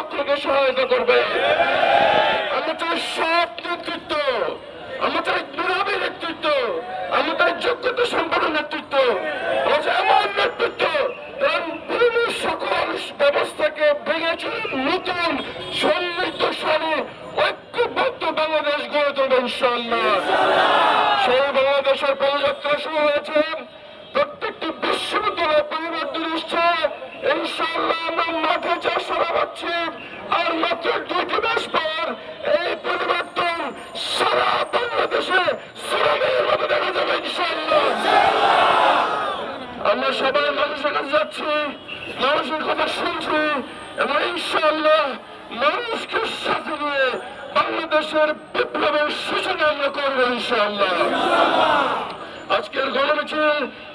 সকলকে সহায়তা করবে। আমরা চাই সৎ নেতৃত্ব, আমরা চাই মেধাবী নেতৃত্ব, আমরা চাই যোগ্যতা সম্পন্ন নেতৃত্ব, আমরা চাই এমন নেতৃত্ব পুরনো সকল ব্যবস্থাকে ভেঙেছে, নতুন সমৃদ্ধশালী ঐক্যবদ্ধ বাংলাদেশ গড়ে তুলবে ইনশাআল্লাহ। সেই বাংলাদেশের পদযাত্রা শুরু হয়েছে, প্রত্যেকটি বিশ্ববিদ্যালয় পরিবর্তন এসছে। ইনশাআল্লাহ আমরা মাঠে যা সারা পাচ্ছি, আর মাত্র 2টি মাস পর এই পরিবর্তন সারা বাংলাদেশে সুনামের মতো দেখা যাবে ইনশাআল্লাহ। আমরা সবাই মানুষের কাছে যাচ্ছি, মানুষের কথা শুনছি এবং ইনশাআল্লাহ মানুষকে সাথে নিয়ে বাংলাদেশের বিপ্লবের সূচনা আমরা করবো ইনশাআল্লাহ। আজকের গণমিছিল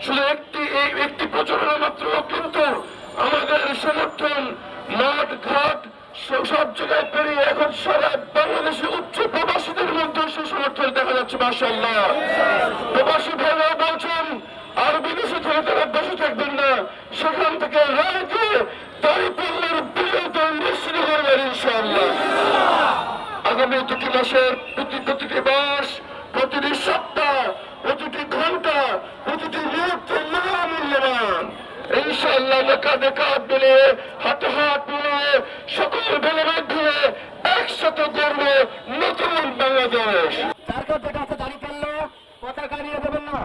শুধু একটি প্রচারণা মাত্র, কিন্তু আমাদের সমর্থন মাঠ ঘাট সব জায়গায় পেরিয়ে এখন সারা বাংলাদেশে উচ্চ প্রবাসীদের মধ্যে সে সমর্থন দেখা যাচ্ছে মাশাআল্লাহ। প্রবাসী ভাইরা বলছেন আর বিদেশে থেকে তারা বসে থাকবেন না, সেখান থেকে রায় দিয়ে দাঁড়িপাল্লার বিরোধী নিশ্চিত করবেন ইনশাআল্লাহ। আগামী 2টি মাসের প্রতিটি মাস, প্রতিটি সপ্তাহ, প্রতিটি ঘন্টা, প্রতিটি মুহূর্তে মহামূল্যবান। ইনশাআল্লাহ আমরা কাঁধে কাঁধ মিলিয়ে, হাতে হাত মিলিয়ে, সকল ভেদাভেদ ভুলে একসাথে গড়ব নতুন বাংলাদেশ। যার কাছে দাঁড়িয়ে ফেললো পতাকা নিয়ে দেবেন না।